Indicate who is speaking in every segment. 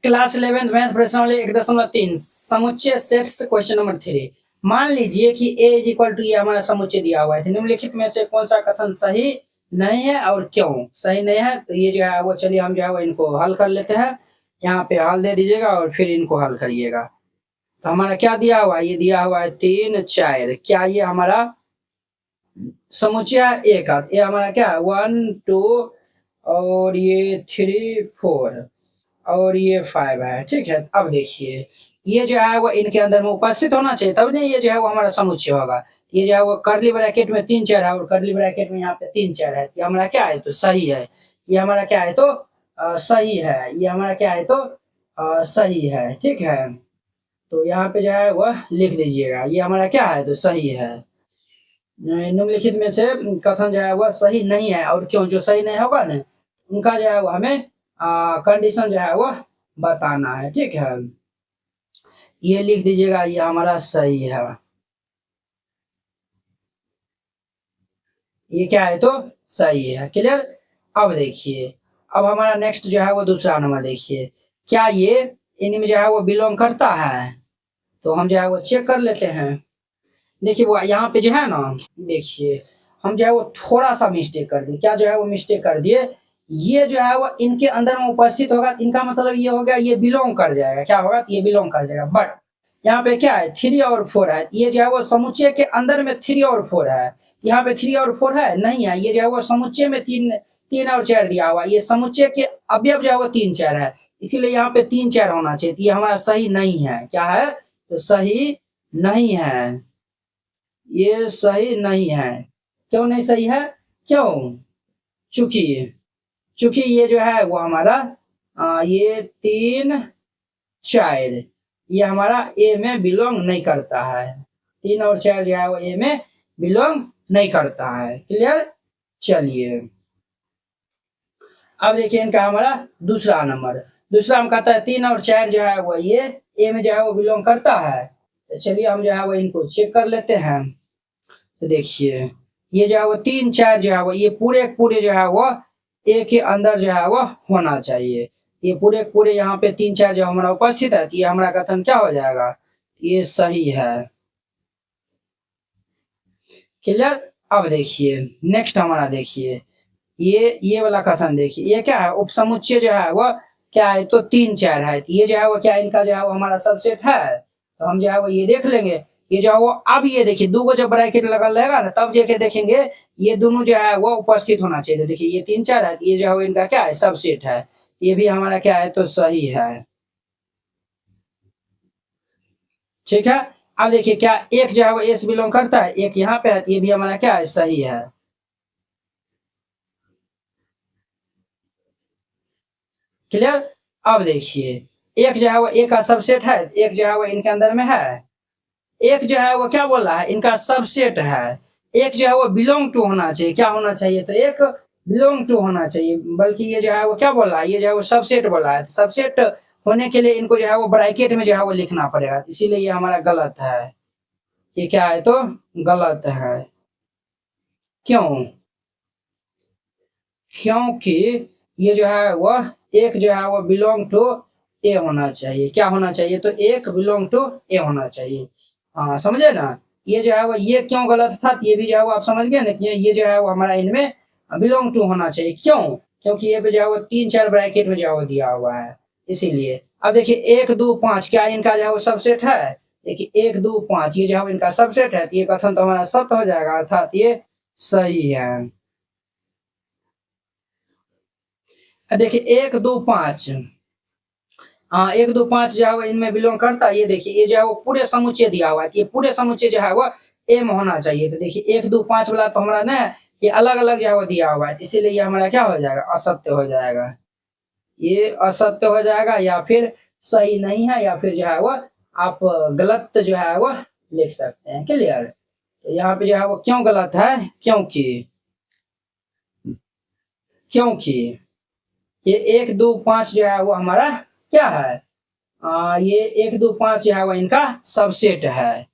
Speaker 1: Class 11 math प्रश्न वाले 1.3 समुच्चय सेट्स क्वेश्चन नंबर 3। मान लीजिए कि a इज इक्वल टू ये हमारा समुच्चय दिया हुआ है। निम्नलिखित में से कौन सा कथन सही नहीं है और क्यों सही नहीं है? तो ये जो है वो चलिए हम जो है वो इनको हल कर लेते हैं। यहाँ पे हल दे दीजिएगा और फिर इनको हल करिएगा। तो हमारा क्या दिया हुआ है? ये दिया हुआ है 3 4। क्या ये हमारा समुच्चय ए का? ये हमारा क्या है 1 2 और ये 3 4 और ये 5 है। ठीक है, अब देखिए ये जो है वो इनके अंदर में उपस्थित होना चाहिए, तब नहीं ये जो है वो हमारा समुच्चय होगा। ये जो है वो कर्ली ब्रैकेट में 3 4 है और कर्ली ब्रैकेट में यहाँ पे 3 4 है। ये हमारा क्या है? तो सही है। ये हमारा क्या है? तो सही है। ये हमारा क्या है? तो सही है। ठीक है, तो यहाँ पे जो है वह लिख दीजिएगा। ये हमारा क्या है? तो सही है। निम्नलिखित में से कथन जो है वह सही नहीं है और क्यों? जो सही नहीं होगा ना उनका जो है वो हमें कंडीशन जो है वो बताना है। ठीक है, ये लिख दीजिएगा। ये हमारा सही है। ये क्या है? तो सही है। क्लियर? अब देखिए, अब हमारा नेक्स्ट जो है वो दूसरा नंबर देखिए। क्या ये इनमें जो है वो बिलोंग करता है? तो हम जो है वो चेक कर लेते हैं। देखिए वो यहाँ पे जो है ना, देखिए हम जो है वो थोड़ा सा मिस्टेक कर दिए। क्या जो है वो मिस्टेक कर दिए? ये जो है वो इनके अंदर में उपस्थित होगा, इनका मतलब ये हो गया ये बिलोंग कर जाएगा। क्या होगा? ये बिलोंग कर जाएगा। बट यहाँ पे क्या है? 3 और 4 है। ये जो है वो समुच्चय के अंदर में 3 और 4 है। यहाँ पे 3 और 4 है नहीं है। ये जो है वो समुच्चय में 3 और 4 दिया हुआ। ये समुच्चय के अवयव जो है वो 3 4 है, इसीलिए यहाँ पे 3 4 होना चाहिए। ये हमारा सही नहीं है। क्या है? तो सही नहीं है। ये सही नहीं है। क्यों नहीं सही है? क्यों? चूंकि चूंकि ये जो है वो हमारा ये 3 4 ये हमारा ए में बिलोंग नहीं करता है। 3 और 4 जो है वो ए में बिलोंग नहीं करता है। क्लियर? चलिए अब देखिए इनका हमारा दूसरा नंबर। दूसरा हम कहता है 3 और 4 जो है वो ये ए में जो है वो बिलोंग करता है। तो चलिए हम जो है वो इनको चेक कर लेते हैं। तो देखिए ये जो है वो 3 4 जो है वो ये पूरे जो है वो ए के अंदर जो है वो होना चाहिए। ये पूरे यहाँ पे 3 4 जो हमारा उपस्थित है, तो ये हमारा कथन क्या हो जाएगा? ये सही है। क्लियर? अब देखिए नेक्स्ट हमारा देखिए ये वाला कथन देखिए। ये क्या है? उपसमुच्चय जो है वो क्या है? तो 3 4 है। ये जो है वो क्या इनका जो है वो हमारा सबसेट है। तो हम जो है वो ये देख लेंगे। ये जो है वो अब ये देखिए 2 को जब ब्रैकेट लगा रहेगा ना तब जाके देखेंगे ये दोनों जो है वो उपस्थित होना चाहिए। तो देखिए ये 3 4 है, ये जो है वो इनका क्या है? सबसेट है। ये भी हमारा क्या है? तो सही है। ठीक है, अब देखिए क्या एक जो है वो एस बिलोंग करता है, एक यहाँ पे है, ये भी हमारा क्या है? सही है। क्लियर? अब देखिए एक जो है वो ए का सबसेट है, एक जो है वो इनके अंदर में है। एक जो है वो क्या बोल रहा है? इनका सबसेट है। एक जो है वो बिलोंग टू होना चाहिए। क्या होना चाहिए? तो एक बिलोंग टू होना चाहिए। बल्कि ये जो है वो क्या बोल रहा है? ये जो है वो सबसेट बोल रहा है। सबसेट होने के लिए इनको जो है वो ब्रैकेट में जो है वो लिखना पड़ेगा, इसीलिए ये हमारा गलत है। ये क्या है? तो गलत है। क्यों? क्योंकि ये जो है वह एक जो है वो बिलोंग टू ए होना चाहिए। क्या होना चाहिए? तो एक बिलोंग टू ए होना चाहिए। हाँ समझे ना? ये जो है वो ये क्यों गलत था, ये भी जो है वो आप समझ गए ना कि ये जो है वो हमारा इनमें बिलोंग टू होना चाहिए। क्यों? क्योंकि ये पे जो है वो 3 4 ब्रैकेट में जो है वो दिया हुआ है, इसीलिए। अब देखिए 1 2 5 क्या इनका जो है वो सबसेट है? देखिए 1 2 5 ये जो है इनका सबसेट है, तो ये कथन तो हमारा सत्य हो जाएगा, अर्थात ये सही है। देखिए 1 2 5 हाँ 1 2 5 जो है वो इनमें बिलोंग करता है। ये देखिए ये जो है वो पूरे समुच्चय दिया हुआ है, ये पूरे समुच्चय जो है वो ए में होना चाहिए। तो देखिए 1 2 5 वाला तो हमारा ना ये अलग अलग जो है वो दिया हुआ है, इसीलिए ये हमारा क्या हो जाएगा? असत्य हो जाएगा। ये असत्य हो जाएगा या फिर सही नहीं है, या फिर जो है वो आप गलत जो है वो लिख सकते हैं। क्लियर? तो यहाँ पे जो है वो क्यों गलत है? क्योंकि क्योंकि ये 1 2 5 जो है वो हमारा क्या है? ये 1 2 5 जो है वो इनका सबसेट है।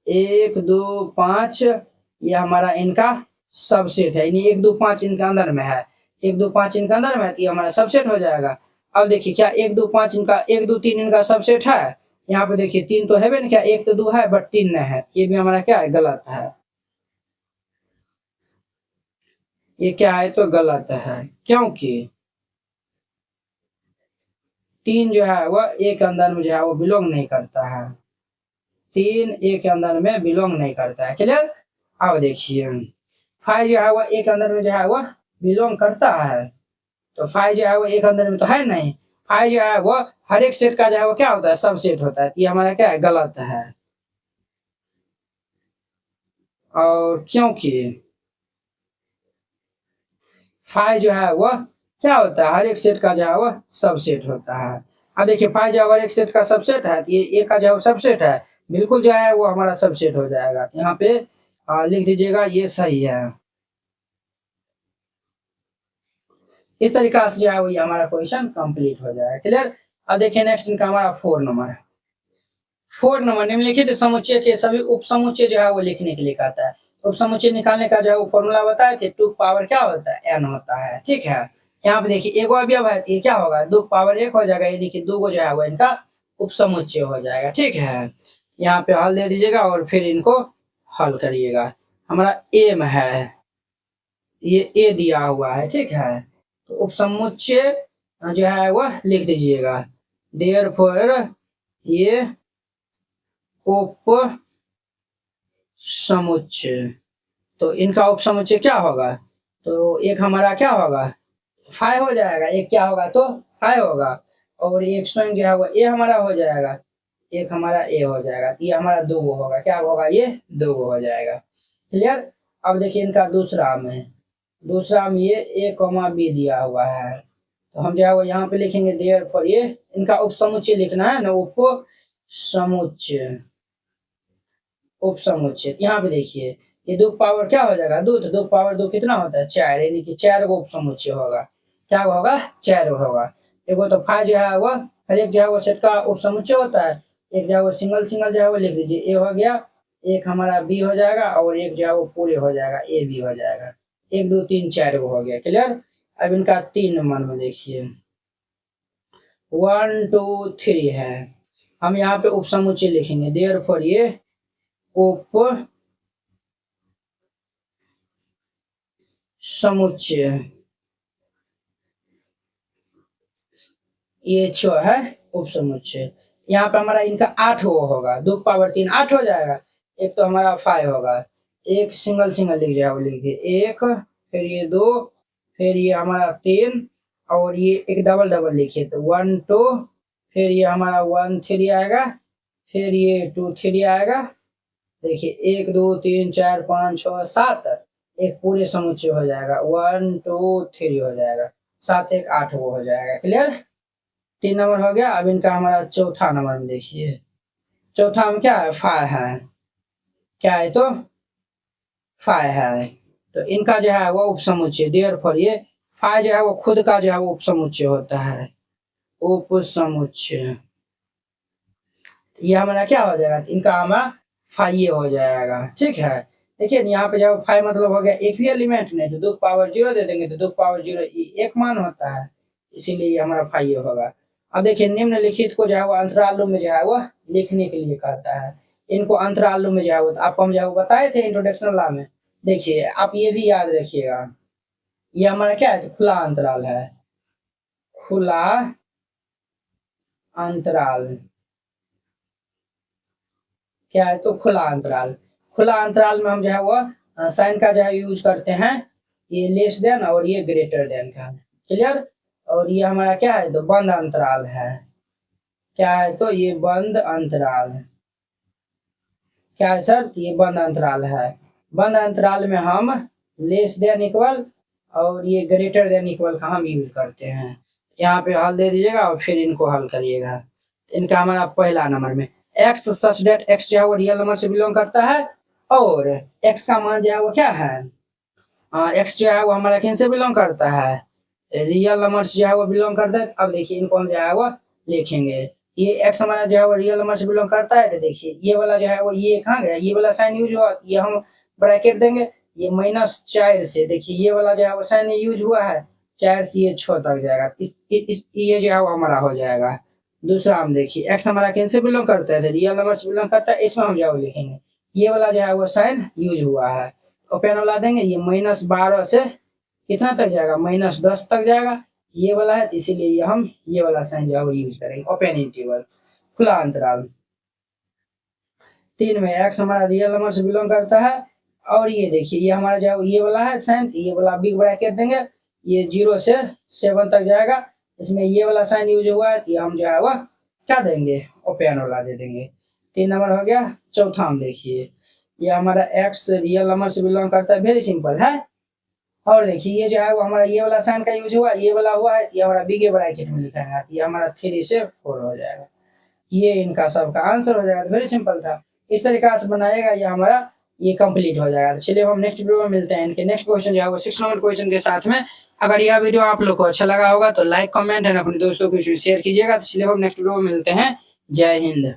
Speaker 1: 1 2 5 ये हमारा इनका सबसेट है, यानी 1 2 5 इनके अंदर में है। 1 2 5 इनके अंदर में है तो ये हमारा सबसेट हो जाएगा। अब देखिए क्या 1 2 5 इनका 1 2 3 इनका सबसेट है। यहाँ पे देखिए 3 तो है भी नहीं, क्या 1 तो 2 है बट 3 नहीं है, ये भी हमारा क्या है गलत है। ये क्या है तो गलत है, क्योंकि 3 जो है वह ए के अंदर में जो है वो बिलोंग नहीं करता है। 3 ए के अंदर में बिलोंग नहीं करता है। क्लियर। अब देखिए 5 जो है वह ए के अंदर में जो है वह बिलोंग करता है। तो 5 जो है वो ए के अंदर में तो है नहीं। 5 जो है वो हर एक सेट का जो है वो क्या होता है सबसेट होता है। ये हमारा क्या है गलत है। और क्योंकि 5 जो है वह क्या होता है हर एक सेट का जो है वह सबसेट होता है। अब देखिए 5 जो हर एक सेट का सबसेट है, तो ये ए का जो है वो सबसेट है, बिल्कुल जो है वो हमारा सबसेट हो जाएगा। यहाँ पे लिख दीजिएगा ये सही है। इस तरीका से जो है वो ये हमारा क्वेश्चन कंप्लीट हो जाएगा। क्लियर। अब देखिए नेक्स्ट इनका हमारा 4 नंबर है। 4 नंबर निम्नलिखित समुच्चय के सभी उप समुच्चय जो है वो लिखने के लिए कहता है। उप समुच्चय निकालने का जो है वो फॉर्मूला बताए थे, 2 पावर क्या होता है n होता है। ठीक है। यहाँ पे देखिए एगो अवयव है, ये क्या होगा 2 पावर 1 हो जाएगा, यानी कि 2 गो जो है वो इनका उप समुच्चय हो जाएगा। ठीक है। यहाँ पे हल दे दीजिएगा और फिर इनको हल करिएगा। हमारा एम है, ये ए दिया हुआ है। ठीक है। तो उप समुच्चय जो है वह लिख दीजिएगा। देयरफॉर ये उप समुच्चय, तो इनका उप समुच्चय क्या होगा, तो एक हमारा क्या होगा 5 हो जाएगा, एक क्या होगा तो 5 होगा, और एक स्वयं जो है वो ए हमारा हो जाएगा, एक हमारा ए हो जाएगा। ये हमारा 2 गो होगा, क्या होगा ये 2 गो हो जाएगा। क्लियर। अब देखिए इनका दूसरा में है, दूसरा में ये ए कॉमा बी दिया हुआ है, तो हम जो है वो यहाँ पे लिखेंगे देयरफॉर ये इनका उप समुच्चय लिखना है ना, उप समुच्चय, उप समुच्चय। यहाँ पे देखिए ये 2 पावर क्या हो जाएगा 2, तो 2 पावर 2 कितना होता है 4, यानी कि 4 गो उप समुच्चय होगा। क्या होगा 4 गो होगा। एगो तो 5 जो है वो हर एक जो है वो सेट का उप समुच्चय होता है। एक जो है वो सिंगल सिंगल जो है वो लिख दीजिए, ए हो गया, एक हमारा बी हो जाएगा, और एक जो है वो पूरे हो जाएगा ए बी हो जाएगा। 1 2 3 4 गो हो गया। क्लियर। अब इनका 3 नंबर में देखिए 1 2 3 है, हम यहाँ पे उप समुच्चय लिखेंगे देयरफॉर ये उप समुच्चय, ये जो है उप समुच्चय। यहाँ पे हमारा इनका 8 गो होगा, 2 पावर 3 8 हो जाएगा। एक तो हमारा 5 होगा, एक सिंगल सिंगल लिख जाए लिखिए, एक फिर ये 2 फिर ये हमारा 3 और ये एक डबल डबल लिखिए, तो 1 2 फिर ये हमारा 1 3 आएगा, फिर ये 2 3 आएगा। देखिए 1 2 3 4 5 6 7, एक पूरे समुच्चय हो जाएगा 1 2 3 हो जाएगा, 7 1 8 वो हो जाएगा। क्लियर। 3 नंबर हो गया। अब इनका हमारा चौथा नंबर में देखिए, चौथा में क्या है 5 है, क्या है तो 5 है, तो इनका जो है वो उप समुच्चय देयरफॉर ये 5 जो है वो खुद का जो है वो उप समुच्चय होता है, उप समुच्चय। ये हमारा क्या हो जाएगा, इनका हमारा 5 हो जाएगा। ठीक है। देखिए यहाँ पे जब 5 मतलब हो गया एक भी एलिमेंट नहीं, तो 2 पावर 0 दे देंगे, तो 2 पावर 0 एक मान होता है, इसीलिए ये हमारा 5 होगा। अब देखिए निम्नलिखित को जो है वो अंतरालों में जो है वो लिखने के लिए कहता है। इनको अंतरालों में जो है वो आपको हम जो है वो बताए थे इंट्रोडक्शन ला में। देखिए आप ये भी याद रखिएगा, ये हमारा क्या है तो खुला अंतराल है, खुला अंतराल क्या है तो खुला अंतराल। खुला अंतराल में हम जो है वो साइन का जो है यूज करते हैं, ये लेस देन और ये ग्रेटर देन का। क्लियर। और ये हमारा क्या है तो बंद अंतराल है, क्या है तो ये बंद अंतराल है, क्या है सर ये बंद अंतराल है। बंद अंतराल में हम लेस देन इक्वल और ये ग्रेटर देन इक्वल का हम यूज करते हैं। यहाँ पे हल दे दीजिएगा और फिर इनको हल करिएगा। इनका हमारा पहला नंबर में एक्स सच डेट एक्स जो है वो रियल नंबर से बिलोंग करता है, और एक्स का मान जो है वो क्या है एक्स जो है वो हमारा किन से बिलोंग करता है रियल नंबर से जो है वो बिलोंग करता है। अब देखिए इनको हम जो है वो लिखेंगे, ये एक्स हमारा जो है वो रियल नंबर से बिलोंग करता है, तो देखिए ये वाला जो है वो ये कहाँ गया, ये वाला साइन यूज हुआ, ये हम ब्रैकेट देंगे, ये -4 से देखिए ये वाला जो है वो साइन यूज हुआ है, 4 से ये 6 तक जाएगा। ये जो है वो हमारा हो जाएगा। दूसरा हम देखिए x हमारा किन से बिलोंग करता है, रियल नंबर से बिलोंग करता है। इसमें हम जो लिखेंगे ये वाला जो है वो साइन यूज हुआ है, ओपन वाला देंगे। ये -12 से कितना तक जाएगा, -10 तक जाएगा। ये वाला है इसीलिए हम ये वाला साइन जो है वो यूज करेंगे, ओपन इंटरवल खुला अंतराल। 3 में x हमारा रियल नंबर से बिलोंग करता है। और ये देखिए ये हमारा जो है ये वाला है साइन, ये वाला बिग ब्रैकेट देंगे, ये 0 से 7 तक जाएगा। इसमें ये वाला साइन यूज हुआ है, ये हम जो है वह क्या देंगे, ओपन वाला दे देंगे। 3 नंबर हो गया। चौथा हम देखिए ये हमारा x रियल नंबर से बिलोंग करता है, वेरी सिंपल है। और देखिए ये जो है वो हमारा ये वाला साइन का यूज हुआ, ये वाला हुआ है, ये हमारा बिग ब्रैकेट में लिखा है, ये हमारा 3 से 4 हो जाएगा। ये इनका सबका आंसर हो जाएगा। वेरी सिंपल था, इस तरीका से बनाएगा ये हमारा ये कंप्लीट हो जाएगा। चलिए हम नेक्स्ट वीडियो में मिलते हैं। इनके नेक्स्ट क्वेश्चन जो है वो 6 नंबर क्वेश्चन के साथ में। अगर यह वीडियो आप लोग को अच्छा लगा होगा तो लाइक कमेंट एंड अपने दोस्तों को शेयर कीजिएगा। तो चलिए हम नेक्स्ट वीडियो में मिलते हैं। जय हिंद।